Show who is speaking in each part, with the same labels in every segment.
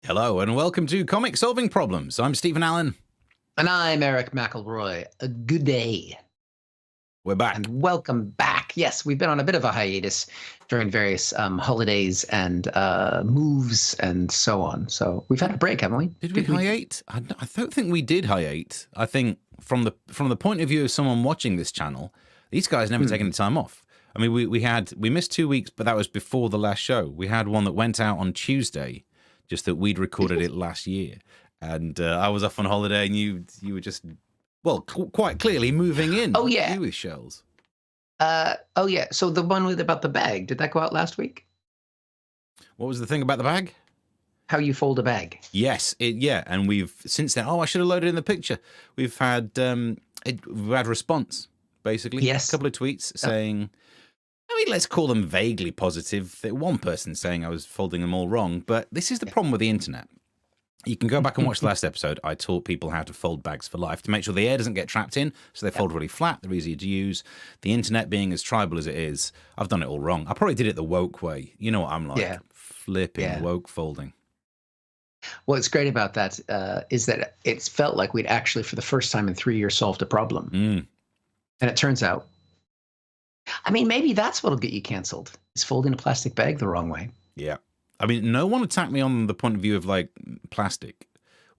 Speaker 1: Hello and welcome to Comic Solving Problems. I'm Stephen Allen.
Speaker 2: And I'm Eric McElroy. A good day.
Speaker 1: We're back.
Speaker 2: And welcome back. Yes, we've been on a bit of a hiatus during various holidays and moves and so on. So we've had a break, haven't we?
Speaker 1: Did we hiate? I don't think we did hiate. I think from the point of view of someone watching this channel, these guys never taken any time off. I mean, we missed 2 weeks, but that was before the last show. We had one that went out on Tuesday, just that we'd recorded it last year. And I was off on holiday, and you were just, well, quite clearly moving in.
Speaker 2: Oh, yeah.
Speaker 1: You with shells.
Speaker 2: Oh, yeah. So the one about the bag, did that go out last week?
Speaker 1: What was the thing about the bag?
Speaker 2: How you fold a bag.
Speaker 1: Yes, yeah. And we've, since then, I should have loaded in the picture. We've had response, basically.
Speaker 2: Yes.
Speaker 1: A couple of tweets saying, I mean, let's call them vaguely positive. One person saying I was folding them all wrong, but this is the problem with the internet. You can go back and watch the last episode. I taught people how to fold bags for life to make sure the air doesn't get trapped in, so they fold really flat, they're easier to use. The internet being as tribal as it is, I've done it all wrong. I probably did it the woke way. You know what I'm like.
Speaker 2: Yeah.
Speaker 1: Flipping woke folding.
Speaker 2: What's great about that is that it's felt like we'd actually, for the first time in 3 years, solved a problem. And it turns out, I mean, maybe that's what'll get you canceled, is folding a plastic bag the wrong way.
Speaker 1: Yeah. I mean, no one attacked me on the point of view of like plastic.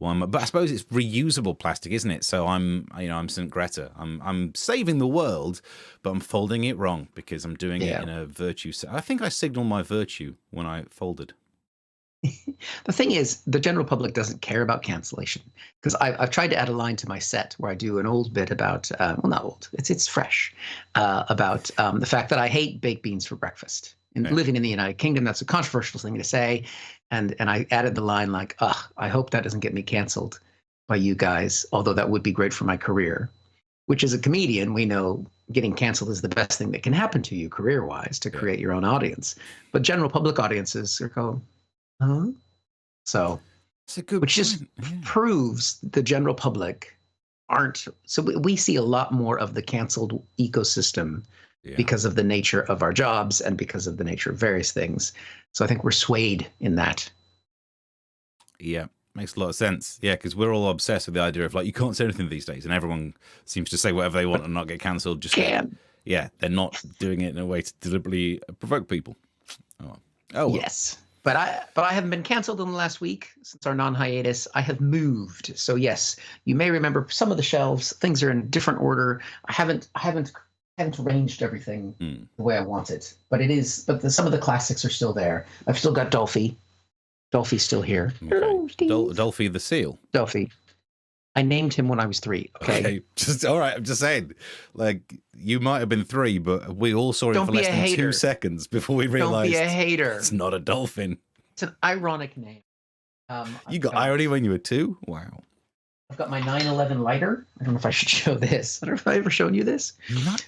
Speaker 1: Well, but I suppose it's reusable plastic, isn't it? So I'm St. Greta. I'm saving the world, but I'm folding it wrong because I'm doing it in a virtue. I think I signaled my virtue when I folded.
Speaker 2: The thing is, the general public doesn't care about cancellation, because I've tried to add a line to my set where I do an old bit about, well, not old, it's fresh, about the fact that I hate baked beans for breakfast. And living in the United Kingdom, that's a controversial thing to say. And I added the line like, I hope that doesn't get me canceled by you guys, although that would be great for my career. Which, as a comedian, we know getting canceled is the best thing that can happen to you career-wise, to create your own audience. But general public audiences are going, huh? So,
Speaker 1: it's a good
Speaker 2: which just proves the general public aren't. So we see a lot more of the canceled ecosystem because of the nature of our jobs and because of the nature of various things. So I think we're swayed in that.
Speaker 1: Yeah, makes a lot of sense. Yeah, because we're all obsessed with the idea of like, you can't say anything these days, and everyone seems to say whatever they want and not get cancelled. Just yeah, they're not doing it in a way to deliberately provoke people. Oh well.
Speaker 2: Yes. But I haven't been canceled in the last week since our non-hiatus. I have moved. So yes, you may remember some of the shelves. Things are in different order. I haven't arranged everything the way I want it. But some of the classics are still there. I've still got Dolphy. Dolphy's still here.
Speaker 1: Okay. Dolphy the seal.
Speaker 2: Dolphy. I named him when I was 3. Okay.
Speaker 1: Just all right. I'm just saying, like, you might have been 3, but we all saw him for less than 2 seconds before we realized.
Speaker 2: Don't be a hater.
Speaker 1: It's not a dolphin.
Speaker 2: It's an ironic name.
Speaker 1: You got irony when you were 2? Wow.
Speaker 2: I've got my 9/11 lighter. I don't know if I should show this. I don't know if I've ever shown you this.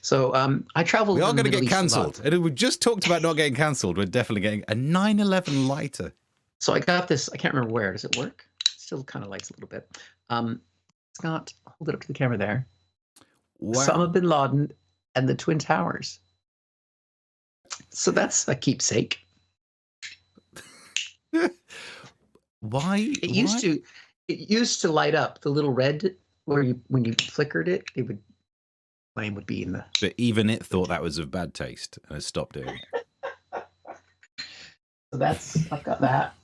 Speaker 2: So I traveled.
Speaker 1: We are going to get cancelled. And we just talked about not getting cancelled. We're definitely getting a 9/11 lighter.
Speaker 2: So I got this. I can't remember where. Does it work? It still kind of lights a little bit. It's got, hold it up to the camera there.
Speaker 1: Wow.
Speaker 2: Osama bin Laden and the Twin Towers. So that's a keepsake.
Speaker 1: Why?
Speaker 2: It used to light up the little red where when you flickered it, flame would be in the.
Speaker 1: But even it thought that was of bad taste and has stopped doing it.
Speaker 2: So I've got that.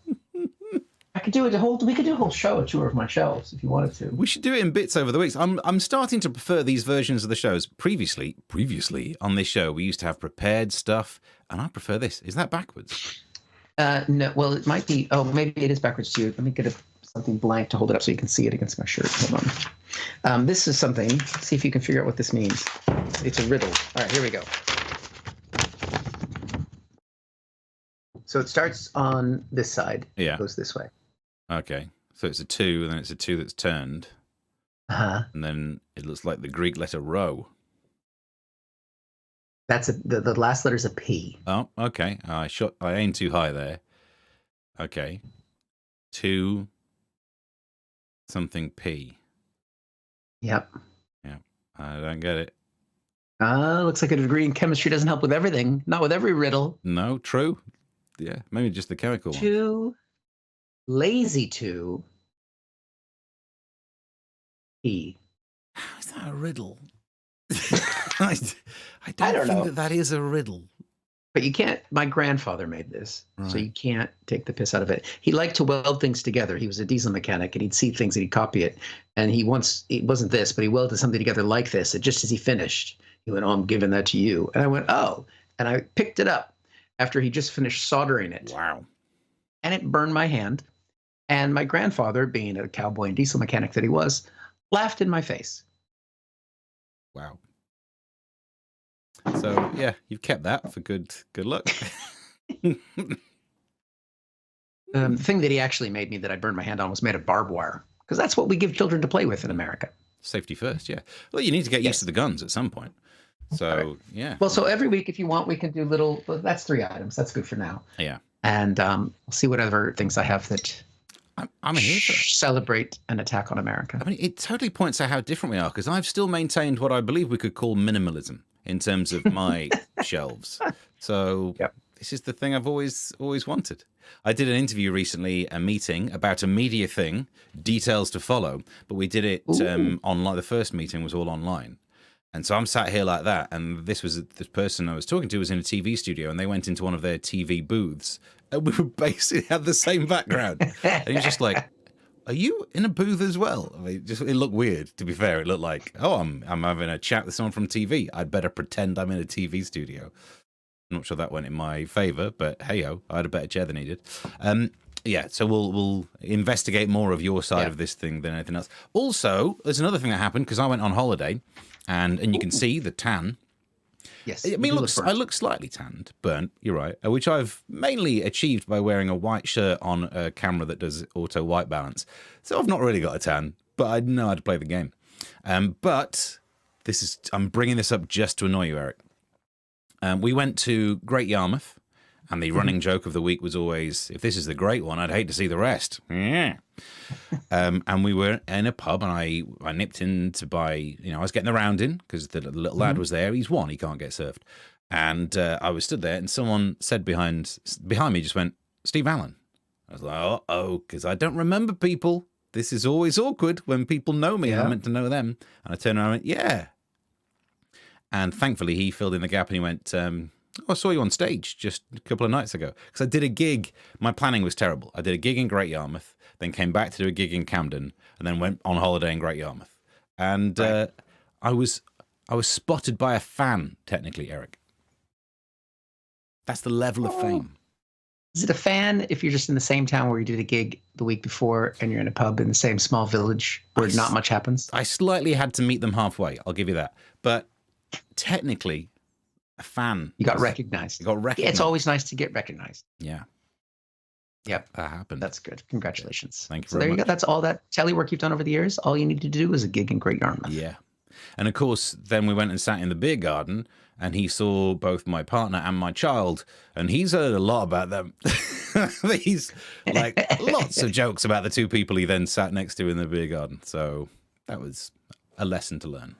Speaker 2: We could do a whole show, a tour of my shelves if you wanted to.
Speaker 1: We should do it in bits over the weeks. I'm starting to prefer these versions of the shows. Previously on this show, we used to have prepared stuff, and I prefer this. Is that backwards?
Speaker 2: No, well, it might be. Oh, maybe it is backwards too. Let me get something blank to hold it up so you can see it against my shirt. Hold on. This is something. See if you can figure out what this means. It's a riddle. All right, here we go. So it starts on this side.
Speaker 1: Yeah.
Speaker 2: It goes this way.
Speaker 1: Okay. So it's a 2, and then it's a 2 that's turned. And then it looks like the Greek letter rho.
Speaker 2: That's the last letter's a P.
Speaker 1: Oh, okay. I aimed too high there. Okay. 2 something P.
Speaker 2: Yep.
Speaker 1: Yeah. I don't get it.
Speaker 2: Looks like a degree in chemistry doesn't help with everything. Not with every riddle.
Speaker 1: No, true. Yeah, maybe just the chemical one.
Speaker 2: 2 Lazy to pee.
Speaker 1: How is that a riddle? I, I
Speaker 2: I
Speaker 1: don't
Speaker 2: don't
Speaker 1: think
Speaker 2: know.
Speaker 1: that is a riddle.
Speaker 2: But you can't. My grandfather made this, so
Speaker 1: Right.
Speaker 2: you can't take the piss out of it. He liked to weld things together. He was a diesel mechanic, and he'd see things and he'd copy it. And it wasn't this, but he welded something together like this. And just as he finished, he went, "Oh, I'm giving that to you." And I went, "Oh," and I picked it up after he just finished soldering it,
Speaker 1: Wow.
Speaker 2: and it burned my hand. And my grandfather, being a cowboy and diesel mechanic that he was, laughed in my face.
Speaker 1: Wow. So yeah, you've kept that for good luck.
Speaker 2: The thing that he actually made me that I burned my hand on was made of barbed wire, because that's what we give children to play with in America.
Speaker 1: Safety first, yeah. Well, you need to get used to the guns at some point. So yeah.
Speaker 2: Well, so every week, if you want, we can do little. That's 3 items. That's good for now.
Speaker 1: Yeah.
Speaker 2: And I'll see what other things I have that
Speaker 1: I'm here for that.
Speaker 2: celebrate an attack on America.
Speaker 1: I mean, it totally points out how different we are, because I've still maintained what I believe we could call minimalism in terms of my shelves. So this is the thing I've always wanted. I did an interview recently, a meeting about a media thing, details to follow, but we did it online. The first meeting was all online. And so I'm sat here like that, and this person I was talking to was in a TV studio, and they went into one of their TV booths, and we were basically had the same background. And he was just like, "Are you in a booth as well?" I mean, it looked weird. To be fair, it looked like, "Oh, I'm having a chat with someone from TV. I'd better pretend I'm in a TV studio." I'm not sure that went in my favor, but hey-ho, I had a better chair than he did. Yeah, so we'll investigate more of your side of this thing than anything else. Also, there's another thing that happened, because I went on holiday, and you can see the tan.
Speaker 2: Yes,
Speaker 1: I mean, I look slightly tanned, burnt. You're right, which I've mainly achieved by wearing a white shirt on a camera that does auto white balance. So I've not really got a tan, but I know how to play the game. But I'm bringing this up just to annoy you, Eric. We went to Great Yarmouth, and the running joke of the week was always, if this is the great one, I'd hate to see the rest. Yeah. And we were in a pub, and I nipped in to buy, I was getting the round in, because the little lad was there. He's one, he can't get served. And I was stood there, and someone said behind me, just went, "Steve Allen." I was like, uh-oh, because I don't remember people. This is always awkward when people know me, and I'm meant to know them. And I turned around and went, "Yeah." And thankfully, he filled in the gap, and he went, "I saw you on stage just a couple of nights ago." Because I did a gig. My planning was terrible. I did a gig in Great Yarmouth, then came back to do a gig in Camden, and then went on holiday in Great Yarmouth. And I was spotted by a fan, technically, Eric. That's the level of fame.
Speaker 2: Is it a fan if you're just in the same town where you did a gig the week before, and you're in a pub in the same small village where not much happens?
Speaker 1: I slightly had to meet them halfway. I'll give you that. But technically, a fan.
Speaker 2: You got recognized.
Speaker 1: You got recognized.
Speaker 2: Yeah, it's always nice to get recognized.
Speaker 1: Yeah.
Speaker 2: Yep.
Speaker 1: That happened.
Speaker 2: That's good. Congratulations.
Speaker 1: Thank you
Speaker 2: So
Speaker 1: very
Speaker 2: there you
Speaker 1: much.
Speaker 2: go. That's all that telework you've done over the years. All you need to do is a gig in Great Yarmouth.
Speaker 1: Yeah. And of course, then we went and sat in the beer garden, and he saw both my partner and my child, and he's heard a lot about them. He's like lots of jokes about the two people he then sat next to in the beer garden. So that was a lesson to learn.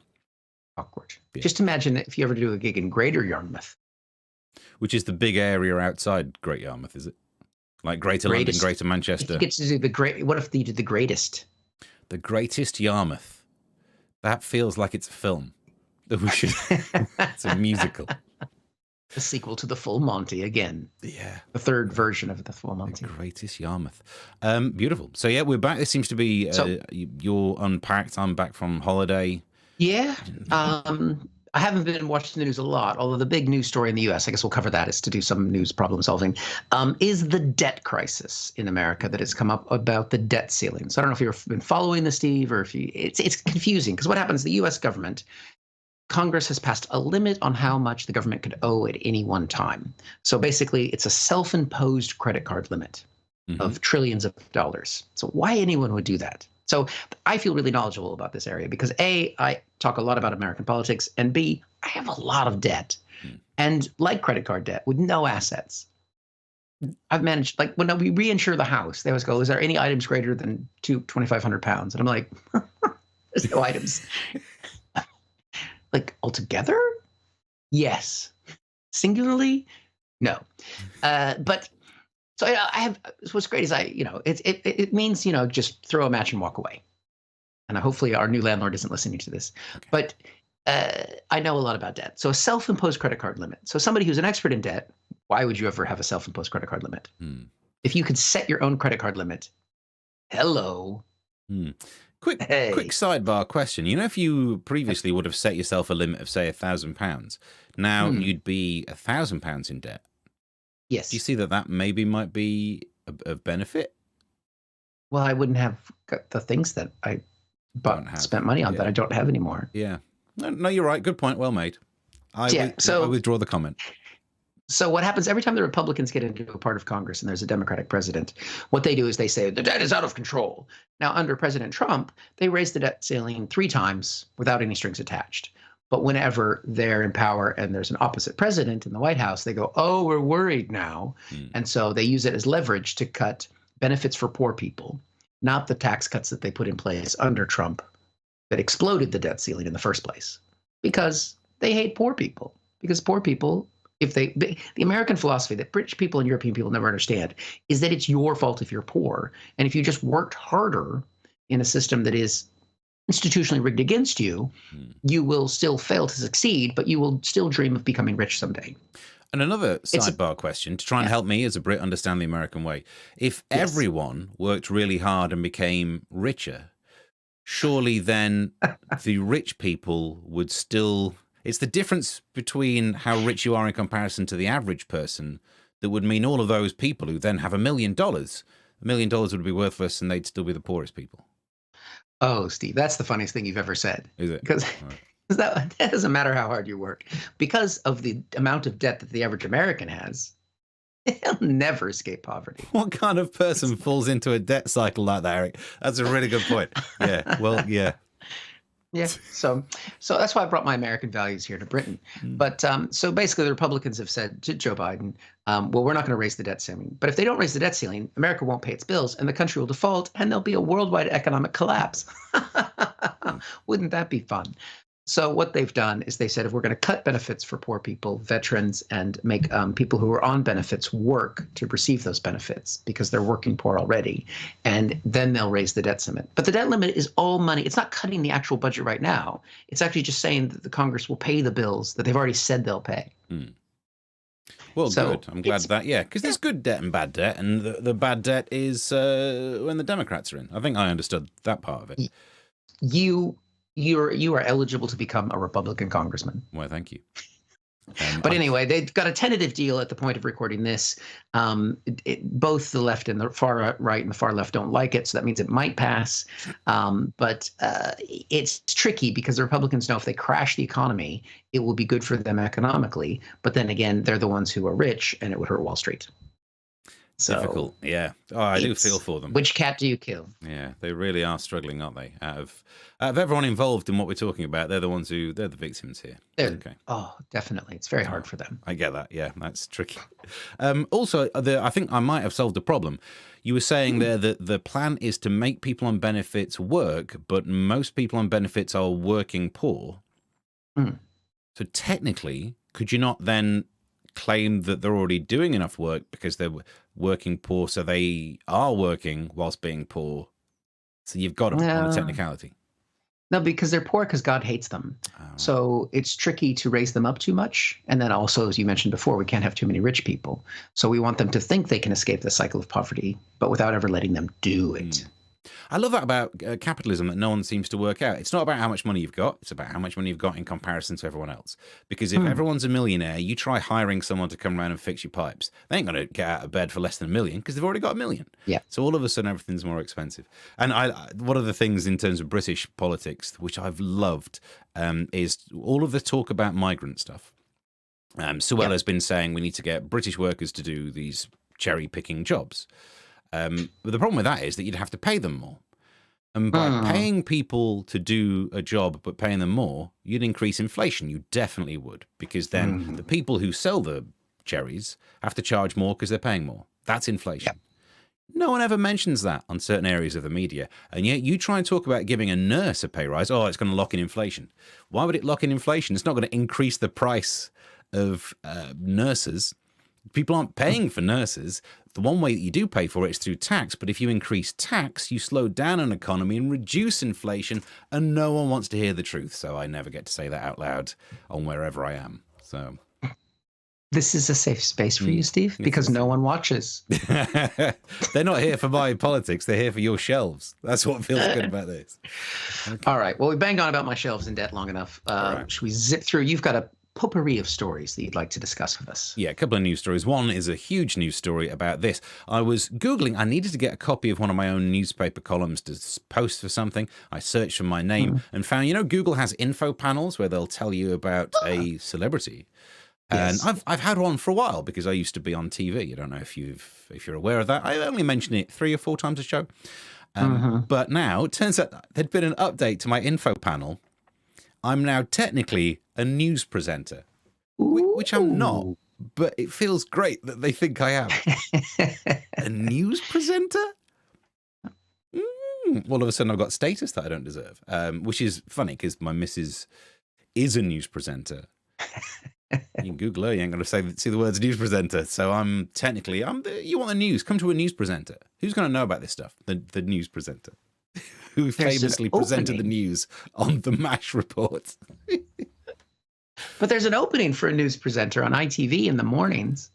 Speaker 2: Awkward.
Speaker 1: Yeah.
Speaker 2: Just imagine if you ever do a gig in Greater Yarmouth.
Speaker 1: Which is the big area outside Great Yarmouth, is it? Like Greater London, Greater Manchester.
Speaker 2: If you get to do the great, what if you did the greatest?
Speaker 1: The Greatest Yarmouth. That feels like it's a film. That we should. It's a musical.
Speaker 2: The sequel to the Full Monty again.
Speaker 1: Yeah.
Speaker 2: The third version of the Full Monty.
Speaker 1: The Greatest Yarmouth. Beautiful. So yeah, we're back. This seems to be you're unpacked. I'm back from holiday.
Speaker 2: Yeah. I haven't been watching the news a lot, although the big news story in the U.S., I guess we'll cover that, is to do some news problem solving, is the debt crisis in America that has come up about the debt ceiling. So I don't know if you've been following this, Steve, or if it's confusing, because what happens, the U.S. government, Congress has passed a limit on how much the government could owe at any one time. So basically, it's a self-imposed credit card limit of trillions of dollars. So why anyone would do that? So I feel really knowledgeable about this area because A, I talk a lot about American politics, and B, I have a lot of debt. And like credit card debt with no assets. I've managed, like when we reinsure the house, they always go, "Is there any items greater than 2,500 pounds?" And I'm like, there's no items. Like altogether? Yes. Singularly? No. But So I have what's great is it means just throw a match and walk away. And hopefully our new landlord isn't listening to this.
Speaker 1: Okay.
Speaker 2: But I know a lot about debt. So a self-imposed credit card limit. So somebody who's an expert in debt, why would you ever have a self-imposed credit card limit? If you could set your own credit card limit, hello.
Speaker 1: Quick sidebar question. You know, if you previously would have set yourself a limit of, say, £1,000, now you'd be £1,000 in debt.
Speaker 2: Yes.
Speaker 1: Do you see that maybe might be of benefit?
Speaker 2: Well, I wouldn't have got the things that I spent money on that I don't have anymore.
Speaker 1: Yeah. No, you're right. Good point. Well made. I withdraw the comment.
Speaker 2: So what happens every time the Republicans get into a part of Congress and there's a Democratic president, what they do is they say the debt is out of control. Now, under President Trump, they raised the debt ceiling 3 times without any strings attached. But whenever they're in power and there's an opposite president in the White House, they go, oh, we're worried now. And so they use it as leverage to cut benefits for poor people, not the tax cuts that they put in place under Trump that exploded the debt ceiling in the first place, because they hate poor people. Because poor people, the American philosophy that British people and European people never understand is that it's your fault if you're poor. And if you just worked harder in a system that is institutionally rigged against you, you will still fail to succeed, but you will still dream of becoming rich someday.
Speaker 1: And another sidebar question to try and help me as a Brit understand the American way. If everyone worked really hard and became richer, surely then the rich people would still... It's the difference between how rich you are in comparison to the average person that would mean all of those people who then have $1 million. $1 million would be worthless and they'd still be the poorest people.
Speaker 2: Oh, Steve, that's the funniest thing you've ever said.
Speaker 1: Is it?
Speaker 2: Because that doesn't matter how hard you work. Because of the amount of debt that the average American has, he'll never escape poverty.
Speaker 1: What kind of person falls into a debt cycle like that, Eric? That's a really good point. Yeah, well, yeah.
Speaker 2: Yeah, so that's why I brought my American values here to Britain. But so basically, the Republicans have said to Joe Biden, well, we're not going to raise the debt ceiling. But if they don't raise the debt ceiling, America won't pay its bills, and the country will default, and there'll be a worldwide economic collapse. Wouldn't that be fun? So what they've done is they said, if we're going to cut benefits for poor people, veterans, and make people who are on benefits work to receive those benefits because they're working poor already, and then they'll raise the debt limit. But the debt limit is all money. It's not cutting the actual budget right now. It's actually just saying that the Congress will pay the bills that they've already said they'll pay.
Speaker 1: Well, good. I'm glad that, because there's good debt and bad debt, and the bad debt is when the Democrats are in. I think I understood that part of it.
Speaker 2: You are eligible to become a Republican congressman.
Speaker 1: Well, thank you.
Speaker 2: But anyway, they've got a tentative deal at the point of recording this. Both the left and the far right and the far left don't like it, so that means it might pass. But it's tricky because the Republicans know if they crash the economy, it will be good for them economically. But then again, they're the ones who are rich, and it would hurt Wall Street. So
Speaker 1: difficult, yeah. Oh, I do feel for them.
Speaker 2: Which cat do you kill?
Speaker 1: Yeah, they really are struggling, aren't they? Out of everyone involved in what we're talking about, they're the victims here. Okay.
Speaker 2: Oh, definitely. It's very hard for them.
Speaker 1: I get that. Yeah, that's tricky. Also, I think I might have solved the problem. You were saying there that the plan is to make people on benefits work, but most people on benefits are working poor. So technically, could you not then claim that they're already doing enough work because they're working poor, so they are working whilst being poor? So you've got them on a technicality.
Speaker 2: No, because they're poor because God hates them. So it's tricky to raise them up too much. And then also, as you mentioned before, we can't have too many rich people. So we want them to think they can escape the cycle of poverty, but without ever letting them do it.
Speaker 1: I love that about capitalism that no one seems to work out. It's not about how much money you've got. It's about how much money you've got in comparison to everyone else. Because if everyone's a millionaire, you try hiring someone to come around and fix your pipes. They ain't going to get out of bed for less than $1 million because they've already got $1 million. Yeah. So all of a sudden, everything's more expensive. And one of the things in terms of British politics, which I've loved, is all of the talk about migrant stuff. Suella's been saying we need to get British workers to do these cherry-picking jobs. But the problem with that is that you'd have to pay them more. And by paying people to do a job but paying them more, you'd increase inflation. You definitely would, because then the people who sell the cherries have to charge more because they're paying more. That's inflation. Yep. No one ever mentions that on certain areas of the media. And yet you try and talk about giving a nurse a pay rise. Oh, it's going to lock in inflation. Why would it lock in inflation? It's not going to increase the price of nurses. People aren't paying for nurses. the one way that you do pay for it is through tax. But if you increase tax, you slow down an economy and reduce inflation, and no one wants to hear the truth. So I never get to say that out loud on wherever I am. So
Speaker 2: this is a safe space for you, Steve, because no one watches.
Speaker 1: They're not here for my politics. They're here for your shelves. That's what feels good about this. Okay.
Speaker 2: All right. Well, we banged on about my shelves in debt long enough.
Speaker 1: Right.
Speaker 2: Should we zip through? You've got a potpourri of stories that you'd like to discuss with us.
Speaker 1: Yeah, a couple of news stories. One is a huge news story about this. I was Googling, I needed to get a copy of one of my own newspaper columns to post for something. I searched for my name and found, Google has info panels where they'll tell you about a celebrity. And
Speaker 2: Yes.
Speaker 1: I've had one for a while because I used to be on TV. I don't know if you're aware of that. I only mention it 3 or 4 times a show. But now it turns out there'd been an update to my info panel. I'm now technically a news presenter, which I'm not, but it feels great that they think I am. A news presenter? All of a sudden I've got status that I don't deserve, which is funny because my missus is a news presenter. You can Google her, you ain't going to see the words news presenter. So I'm technically, you want the news, come to a news presenter. Who's going to know about this stuff? The news presenter. Who famously presented the news on the MASH report.
Speaker 2: But there's an opening for a news presenter on ITV in the mornings.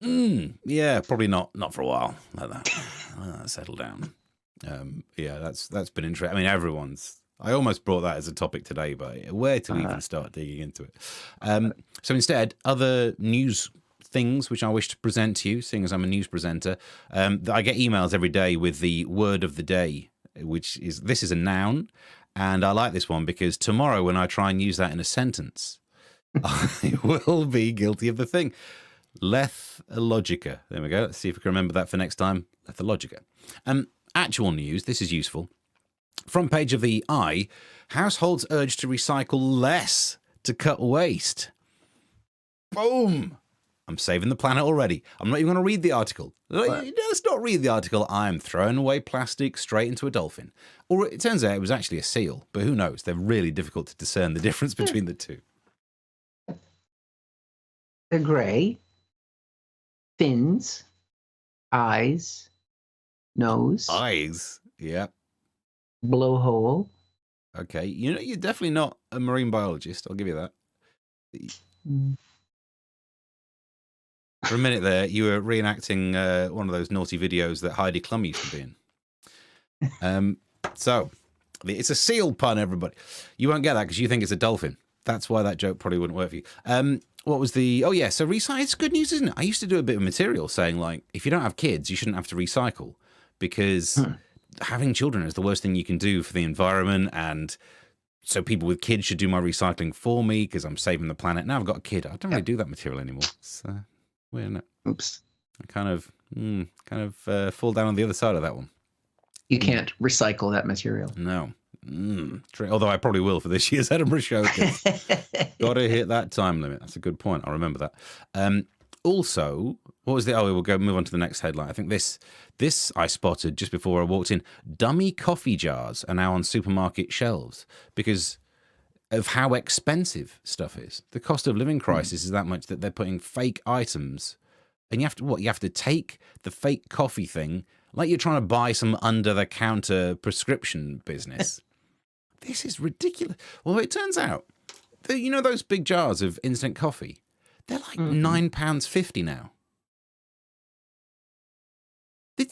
Speaker 1: Yeah, probably not for a while. Like that. Settle down. Yeah, that's been interesting. I mean, I almost brought that as a topic today, but where to even start digging into it? So instead, other news things which I wish to present to you, seeing as I'm a news presenter, I get emails every day with the word of the day, this is a noun, and I like this one because tomorrow when I try and use that in a sentence, I will be guilty of the thing. Lethologica. There we go. Let's see if we can remember that for next time. Lethologica. Actual news. This is useful. Front page of the Eye. Households urged to recycle less to cut waste. Boom. I'm saving the planet already. I'm not even going to read the article. Let's not read the article. I'm throwing away plastic straight into a dolphin. Or it turns out it was actually a seal, but who knows? They're really difficult to discern the difference between the two.
Speaker 2: They're gray. Fins. Eyes. Nose.
Speaker 1: Eyes. Yeah.
Speaker 2: Blowhole.
Speaker 1: Okay. You're definitely not a marine biologist. I'll give you that. For a minute there, you were reenacting one of those naughty videos that Heidi Klum used to be in. So, it's a seal pun, everybody. You won't get that because you think it's a dolphin. That's why that joke probably wouldn't work for you. What was the... Oh, yeah, so recycle. It's good news, isn't it? I used to do a bit of material saying, like, if you don't have kids, you shouldn't have to recycle because having children is the worst thing you can do for the environment, and so people with kids should do my recycling for me because I'm saving the planet. Now I've got a kid. I don't really do that material anymore. So...
Speaker 2: Oops.
Speaker 1: I kind of fall down on the other side of that one.
Speaker 2: You can't recycle that material.
Speaker 1: No. Although I probably will for this year's Edinburgh show. Got to hit that time limit. That's a good point. I'll remember that. Also, what was the... Oh, we'll move on to the next headline. I think this I spotted just before I walked in. Dummy coffee jars are now on supermarket shelves because of how expensive stuff is. The cost of living crisis is that much that they're putting fake items, and you have to take the fake coffee thing like you're trying to buy some under-the-counter prescription business. This is ridiculous. Well, it turns out that, those big jars of instant coffee, they're like £9.50 now.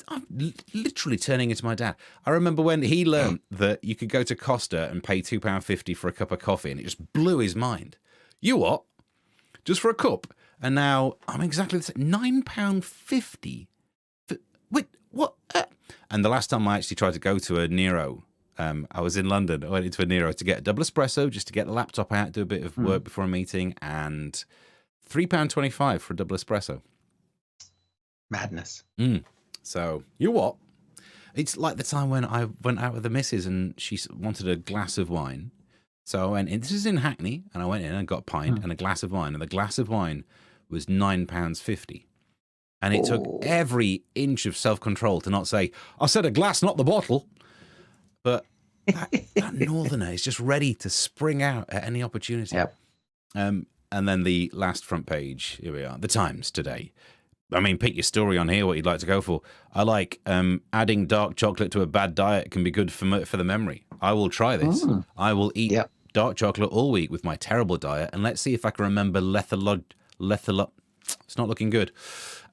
Speaker 1: I'm literally turning into my dad. I remember when he learned that you could go to Costa and pay £2.50 for a cup of coffee, and it just blew his mind. You what? Just for a cup? And now I'm exactly the same. £9.50? Wait, what? And the last time I actually tried to go to a Nero, I was in London. I went into a Nero to get a double espresso, just to get the laptop out, do a bit of work before a meeting, and £3.25 for a double espresso.
Speaker 2: Madness.
Speaker 1: So, you what? It's like the time when I went out with the missus and she wanted a glass of wine. So I went in, this is in Hackney, and I went in and got a pint and a glass of wine. And the glass of wine was £9.50. And it took every inch of self-control to not say, I said a glass, not the bottle. But that northerner is just ready to spring out at any opportunity.
Speaker 2: Yep.
Speaker 1: And then the last front page, here we are, The Times today. I mean, pick your story on here, what you'd like to go for. I like adding dark chocolate to a bad diet can be good for the memory. I will try this. I will eat dark chocolate all week with my terrible diet, and let's see if I can remember It's not looking good.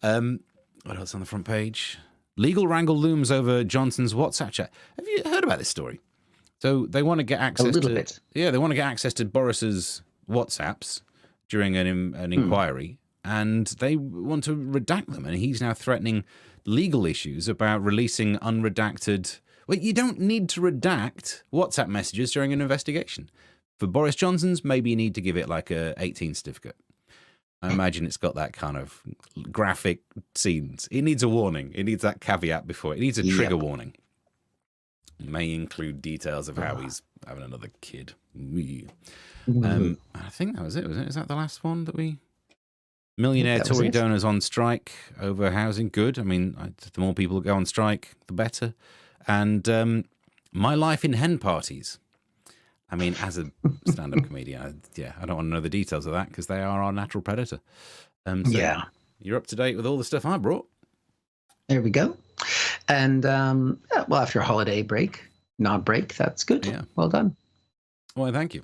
Speaker 1: What else on the front page? Legal wrangle looms over Johnson's WhatsApp chat. Have you heard about this story? So they want to get access
Speaker 2: a little bit.
Speaker 1: Yeah, they want to get access to Boris's WhatsApps during an inquiry. And they want to redact them. And he's now threatening legal issues about releasing unredacted. Well, you don't need to redact WhatsApp messages during an investigation. For Boris Johnson's, maybe you need to give it like a 18 certificate. I imagine it's got that kind of graphic scenes. It needs a warning. It needs that caveat before. It needs a trigger warning. It may include details of how he's having another kid. I think that was it, wasn't it? Is that the last one that we... Millionaire Tory donors on strike over housing. Good. I mean, the more people that go on strike, the better. And my life in hen parties. I mean, as a stand-up comedian, I don't want to know the details of that because they are our natural predator. So you're up to date with all the stuff I brought.
Speaker 2: There we go. And, well, after a holiday break, non-break, that's good. Yeah. Well done.
Speaker 1: Well, thank you.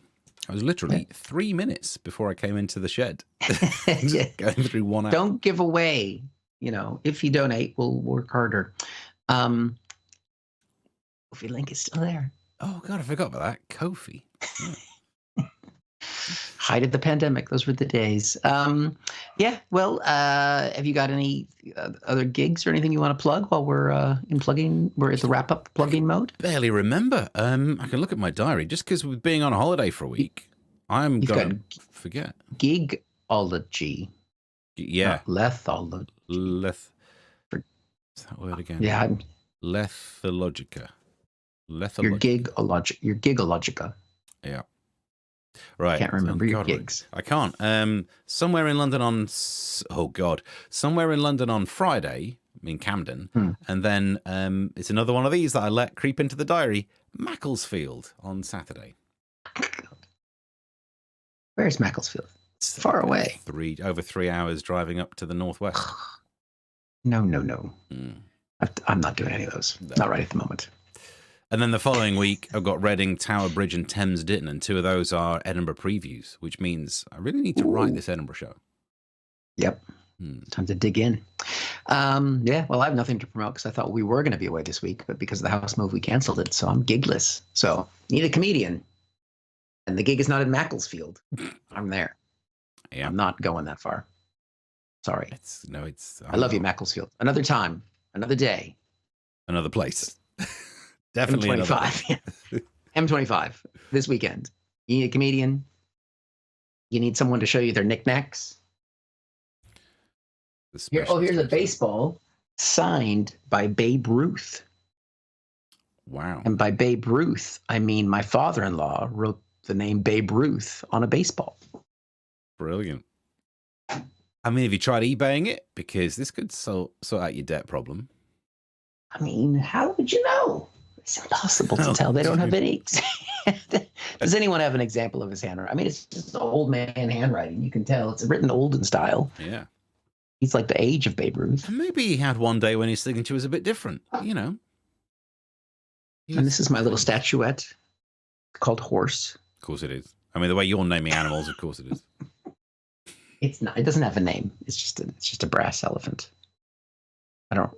Speaker 1: I was literally 3 minutes before I came into the shed. Going through 1 hour.
Speaker 2: Don't give away. If you donate, we'll work harder. Kofi link is still there.
Speaker 1: Oh, God, I forgot about that. Kofi. Yeah.
Speaker 2: Height of the pandemic. Those were the days. Well, have you got any other gigs or anything you want to plug while we're we're at the wrap-up plugging mode?
Speaker 1: Barely remember. I can look at my diary. Just because we're being on a holiday for a week, I'm going to forget.
Speaker 2: Gigology.
Speaker 1: Yeah.
Speaker 2: Lethology.
Speaker 1: What's that word again?
Speaker 2: Yeah.
Speaker 1: Lethologica.
Speaker 2: Your gigologica.
Speaker 1: Yeah. Right.
Speaker 2: Can't remember your gigs.
Speaker 1: I can't. Somewhere in London on Friday, in Camden, and then it's another one of these that I let creep into the diary. Macclesfield on Saturday.
Speaker 2: Where's Macclesfield? It's far away.
Speaker 1: Over 3 hours driving up to the northwest.
Speaker 2: No. I'm not doing any of those. No. Not right at the moment.
Speaker 1: And then the following week, I've got Reading, Tower Bridge, and Thames Ditton, and 2 of those are Edinburgh previews, which means I really need to write this Edinburgh show.
Speaker 2: Yep. Time to dig in. Well, I have nothing to promote because I thought we were going to be away this week, but because of the house move, we canceled it, so I'm gigless. So, need a comedian. And the gig is not in Macclesfield. I'm there. Yeah. I'm not going that far. Sorry. I love you, Macclesfield. Another time, another day.
Speaker 1: Another place. Definitely
Speaker 2: M25. M25 this weekend. You need a comedian. You need someone to show you their knickknacks. Here's a baseball signed by Babe Ruth.
Speaker 1: Wow.
Speaker 2: And by Babe Ruth, I mean my father-in-law wrote the name Babe Ruth on a baseball.
Speaker 1: Brilliant. I mean, have you tried eBaying it? Because this could sort out your debt problem.
Speaker 2: I mean, how would you know? It's impossible to tell. They don't have any. Does anyone have an example of his handwriting? I mean, it's just old man handwriting. You can tell it's written olden style.
Speaker 1: Yeah.
Speaker 2: He's like the age of Babe Ruth.
Speaker 1: And maybe he had one day when his signature was a bit different, And
Speaker 2: this is my little statuette called Horse.
Speaker 1: Of course it is. I mean, the way you're naming animals, of course it is.
Speaker 2: It's not. It doesn't have a name. It's just a brass elephant. I don't.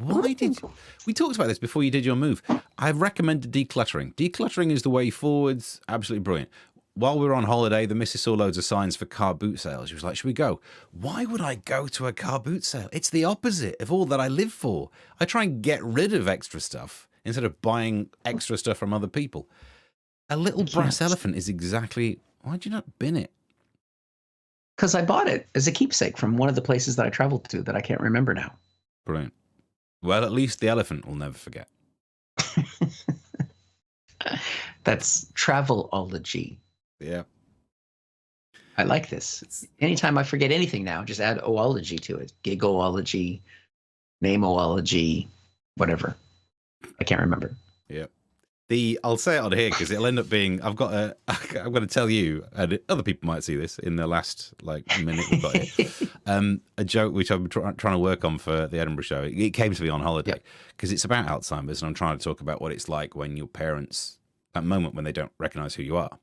Speaker 1: Why did you... We talked about this before you did your move. I've recommended decluttering. Decluttering is the way forwards. Absolutely brilliant. While we were on holiday, the missus saw loads of signs for car boot sales. She was like, should we go? Why would I go to a car boot sale? It's the opposite of all that I live for. I try and get rid of extra stuff instead of buying extra stuff from other people. A little brass elephant is exactly... Why'd you not bin it?
Speaker 2: Because I bought it as a keepsake from one of the places that I traveled to that I can't remember now.
Speaker 1: Brilliant. Well, at least the elephant will never forget.
Speaker 2: That's travelology.
Speaker 1: Yeah.
Speaker 2: I like this. Anytime I forget anything now, just add oology to it. Gigology, nameology, whatever. I can't remember.
Speaker 1: Yeah. I'll say it on here because it'll end up being. I'm going to tell you, and other people might see this in the last minute we've got here. A joke which I'm trying to work on for the Edinburgh show. It came to me on holiday because it's about Alzheimer's, and I'm trying to talk about what it's like when your parents, that moment when they don't recognise who you are.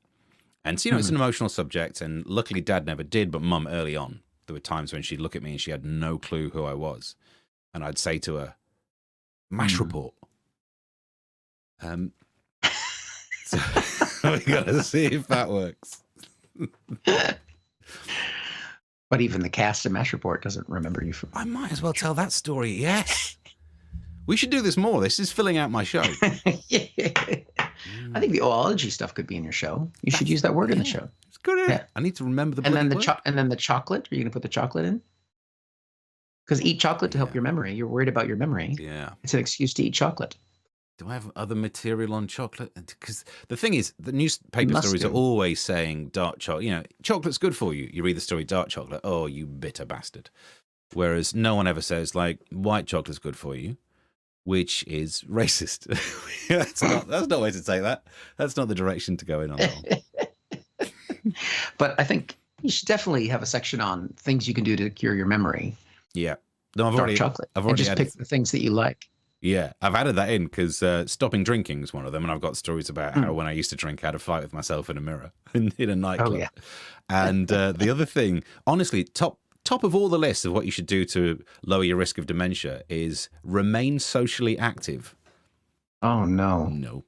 Speaker 1: And so, it's an emotional subject, and luckily Dad never did, but Mum early on, there were times when she'd look at me and she had no clue who I was, and I'd say to her, "MASH report." So we got to see if that works.
Speaker 2: But even the cast of MASH Report doesn't remember you from.
Speaker 1: I might as well tell that story. Yes, we should do this more. This is filling out my show.
Speaker 2: Yeah. I think the oology stuff could be in your show. You should use that word in the show.
Speaker 1: It's good.
Speaker 2: Yeah.
Speaker 1: I need to remember the.
Speaker 2: And then the chocolate. Are you going to put the chocolate in? Because eat chocolate to help your memory. You're worried about your memory.
Speaker 1: Yeah.
Speaker 2: It's an excuse to eat chocolate.
Speaker 1: Do I have other material on chocolate? Because the thing is, the newspaper stories are always saying dark chocolate. Chocolate's good for you. You read the story, dark chocolate. Oh, you bitter bastard. Whereas no one ever says, white chocolate's good for you, which is racist. That's not a way to take that. That's not the direction to go in on that one.
Speaker 2: But I think you should definitely have a section on things you can do to cure your memory.
Speaker 1: Yeah. No, I've
Speaker 2: already just pick the things that you like.
Speaker 1: Yeah, I've added that in because stopping drinking is one of them, and I've got stories about how when I used to drink, I had a fight with myself in a mirror in a nightclub. Oh, yeah. And the other thing, honestly, top of all the list of what you should do to lower your risk of dementia is remain socially active.
Speaker 2: Oh, no.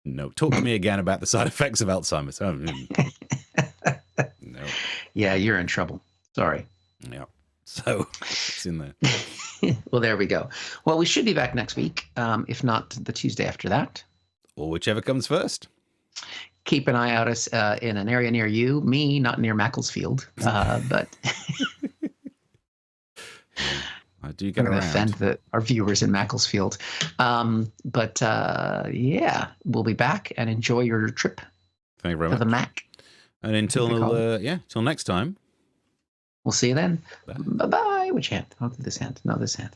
Speaker 1: No. Talk to me again about the side effects of Alzheimer's. No.
Speaker 2: Yeah, you're in trouble. Sorry.
Speaker 1: Yeah. So it's in there.
Speaker 2: Well, there we go. Well, we should be back next week, if not the Tuesday after that.
Speaker 1: Or whichever comes first.
Speaker 2: Keep an eye out in an area near you. Me, not near Macclesfield, but
Speaker 1: I do get around.
Speaker 2: Offend our viewers in Macclesfield. But we'll be back and enjoy your trip.
Speaker 1: Thank you very much.
Speaker 2: To the Mac.
Speaker 1: And until next time.
Speaker 2: We'll see you then. Bye-bye. Which hand? I'll do this hand. No, this hand.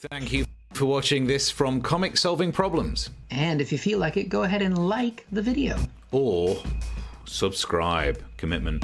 Speaker 1: Thank you for watching this from Comic Solving Problems.
Speaker 2: And if you feel like it, go ahead and like the video.
Speaker 1: Or subscribe. Commitment.